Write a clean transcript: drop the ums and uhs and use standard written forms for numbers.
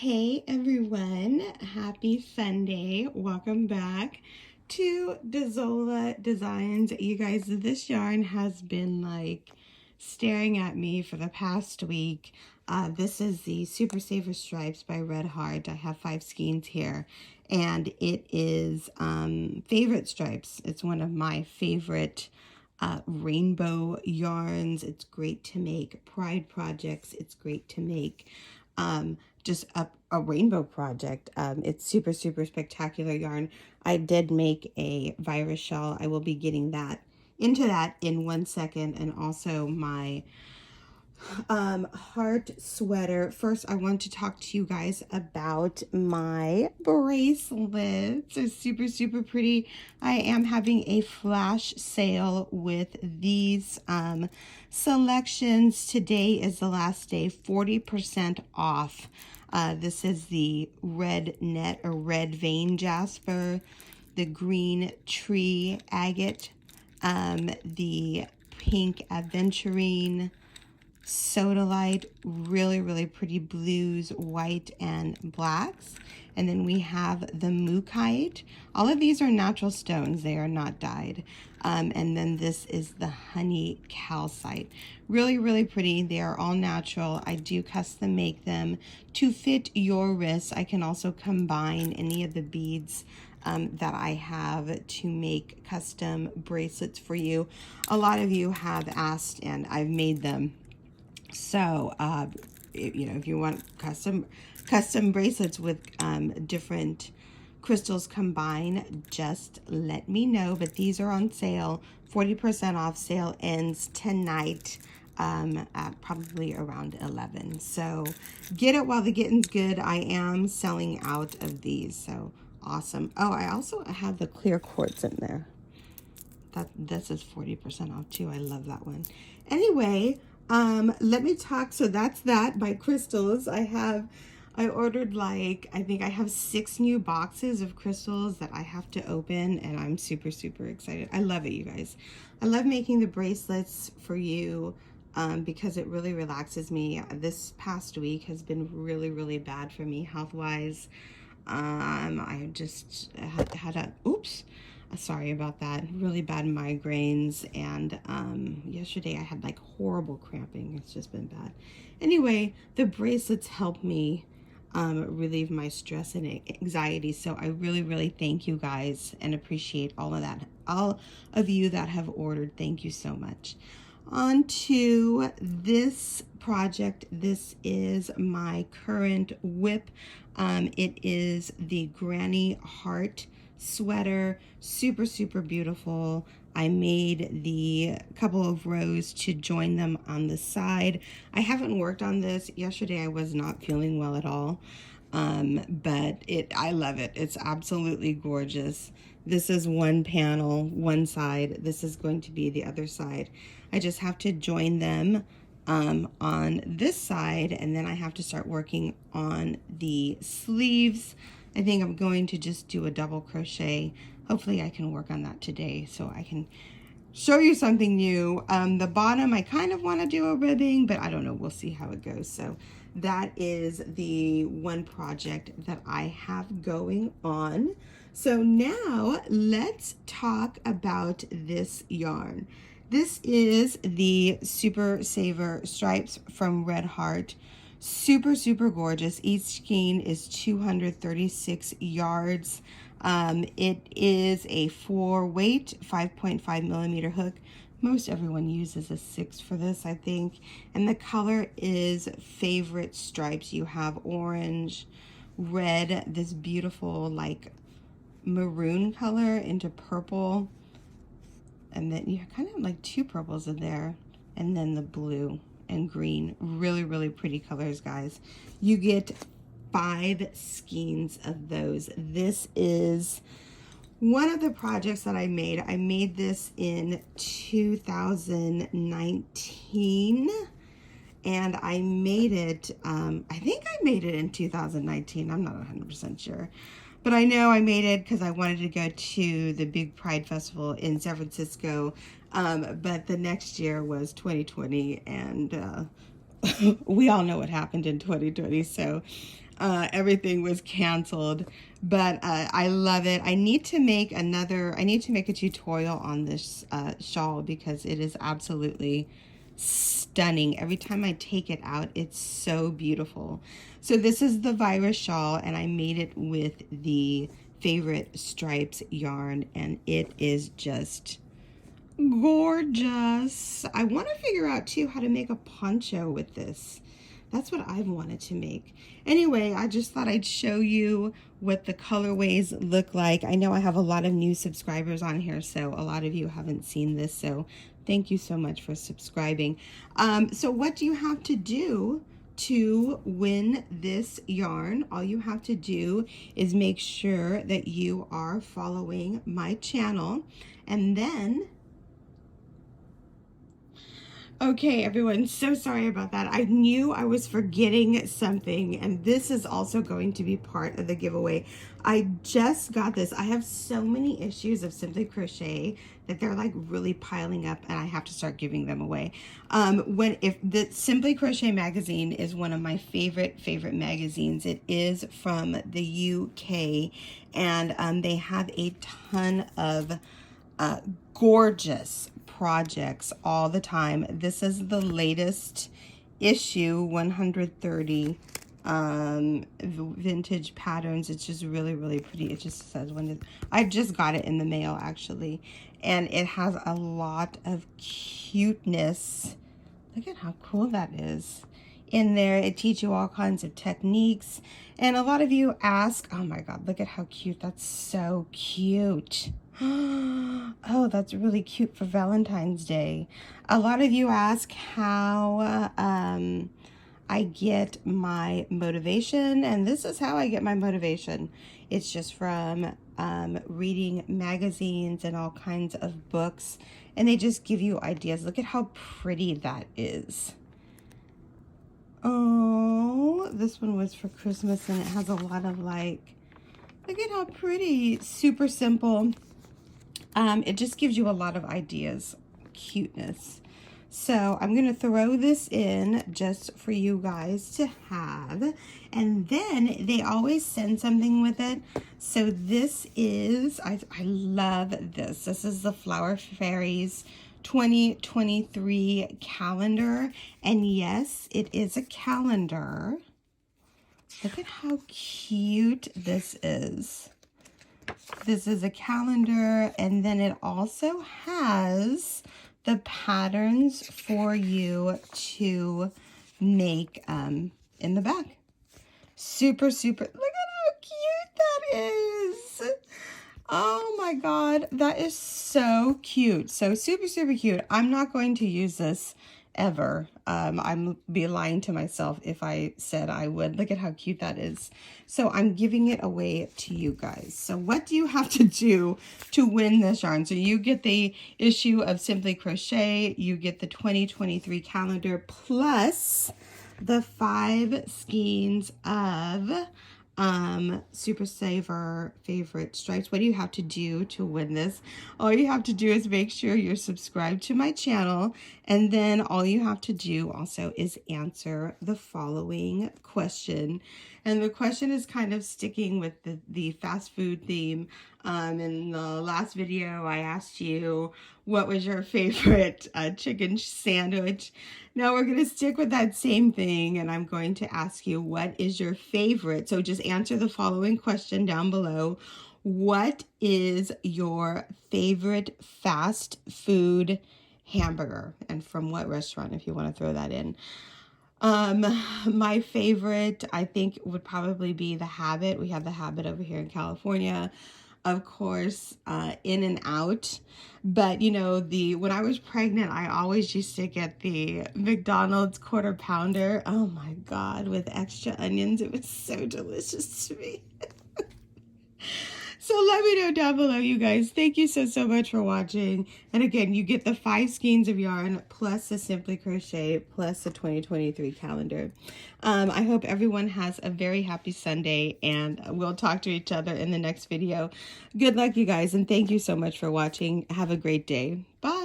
Hey everyone, happy Sunday. Welcome back to Dezola Designs. You guys, this yarn has been like staring at me for the past week. This is the Super Saver Stripes by Red Heart. I have 5 skeins here and it is favorite stripes. It's one of my favorite rainbow yarns. It's great to make pride projects. It's great to make just a rainbow project. It's super spectacular yarn. I did make a virus shawl. I will be getting that into that in 1 second, and also my heart sweater. First, I want to talk to you guys about my bracelets. They're super pretty. I am having a flash sale with these selections. Today is the last day, 40% off. This is the red net or red vein jasper, the green tree agate, the pink aventurine, sodalite, really pretty blues, white and blacks. And then we have the mookaite. All of these are natural stones, they are not dyed. And then this is the honey calcite. Really pretty. They are all natural. I do custom make them to fit your wrists. I can also combine any of the beads that I have to make custom bracelets for you. A lot of you have asked and I've made them. So, if you want custom bracelets with different crystals combined, just let me know. But these are on sale, 40% off. Sale ends tonight at probably around 11. So get it while the getting's good. I am selling out of these, so awesome. Oh, I also have the clear quartz in there. This is 40% off too. I love that one. Anyway, let me talk. So that's that by crystals. I ordered I think I have 6 new boxes of crystals that I have to open, and I'm super excited. I love it, you guys. I love making the bracelets for you because it really relaxes me. This past week has been really bad for me health-wise. I just had a, oops. Sorry about that. Really bad migraines, and yesterday I had like horrible cramping. It's just been bad. Anyway, the bracelets help me relieve my stress and anxiety. So I really thank you guys and appreciate all of that. All of you that have ordered, thank you so much. On to this project. This is my current whip. It is the Granny Heart sweater. Super beautiful. I made the couple of rows to join them on the side. I haven't worked on this. Yesterday I was not feeling well at all, but I love it. It's absolutely gorgeous. This is one panel, one side. This is going to be the other side. I just have to join them on this side, and then I have to start working on the sleeves. I think I'm going to just do a double crochet. Hopefully I can work on that today so I can show you something new. The bottom, I kind of want to do a ribbing, but I don't know. We'll see how it goes. So that is the one project that I have going on. So now let's talk about this yarn. This is the Super Saver Stripes from Red Heart. Super gorgeous. Each skein is 236 yards. It is a 4-weight 5.5 millimeter hook. Most everyone uses a 6 for this, I think. And the color is favorite stripes. You have orange, red, this beautiful like maroon color into purple, and then you kind of like 2 purples in there, and then the blue and green. Really pretty colors, guys. You get 5 skeins of those. This is one of the projects that I made. I made this in 2019, and I made it, I think I made it in 2019. I'm not 100% sure. But I know I made it because I wanted to go to the big Pride Festival in San Francisco. But the next year was 2020, and we all know what happened in 2020, so everything was canceled. But I love it. I need to make a tutorial on this shawl because it is absolutely stunning. Every time I take it out, it's so beautiful. So this is the virus shawl, and I made it with the favorite stripes yarn, and it is just gorgeous. I want to figure out too how to make a poncho with this. That's what I've wanted to make. Anyway, I just thought I'd show you what the colorways look like. I know I have a lot of new subscribers on here, so a lot of you haven't seen this, so thank you so much for subscribing. So what do you have to do to win this yarn? All you have to do is make sure that you are following my channel, and then okay, everyone, so sorry about that. I knew I was forgetting something, and this is also going to be part of the giveaway. I just got this. I have so many issues of Simply Crochet that they're like really piling up, and I have to start giving them away. If the Simply Crochet magazine is one of my favorite magazines. It is from the UK, and they have a ton of gorgeous projects all the time. This is the latest issue, 130 vintage patterns. It's just really pretty. It just says I just got it in the mail actually, and it has a lot of cuteness. Look at how cool that is in there. It teaches you all kinds of techniques, and a lot of you ask, oh my god, look at how cute. That's so cute. Oh, that's really cute for Valentine's Day. A lot of you ask how I get my motivation, and this is how I get my motivation. It's just from reading magazines and all kinds of books, and they just give you ideas. Look at how pretty that is. Oh, this one was for Christmas, and it has a lot of like, look at how pretty. Super simple. It just gives you a lot of ideas, cuteness. So I'm going to throw this in just for you guys to have. And then they always send something with it. So this is, I love this. This is the Flower Fairies 2023 calendar. And yes, it is a calendar. Look at how cute this is. This is a calendar, and then it also has the patterns for you to make in the back. Super, look at how cute that is. Oh my god, that is so cute. So super cute. I'm not going to use this ever. I'm be lying to myself if I said I would. Look at how cute that is. So I'm giving it away to you guys. So what do you have to do to win this yarn? So you get the issue of Simply Crochet, you get the 2023 calendar, plus the 5 skeins of Super Saver favorite stripes. What do you have to do to win this? All you have to do is make sure you're subscribed to my channel, and then all you have to do also is answer the following question. And the question is kind of sticking with the fast food theme. In the last video, I asked you, what was your favorite chicken sandwich? Now we're going to stick with that same thing, and I'm going to ask you, what is your favorite? So just answer the following question down below. What is your favorite fast food hamburger? And from what restaurant, if you want to throw that in. My favorite, I think, would probably be The Habit. We have The Habit over here in California. Of course, In and Out. But, you know, when I was pregnant, I always used to get the McDonald's quarter pounder. Oh my God, with extra onions. It was so delicious to me. So let me know down below, you guys. Thank you so much for watching. And again, you get the 5 skeins of yarn, plus the Simply Crochet, plus the 2023 calendar. I hope everyone has a very happy Sunday, and we'll talk to each other in the next video. Good luck, you guys, and thank you so much for watching. Have a great day. Bye.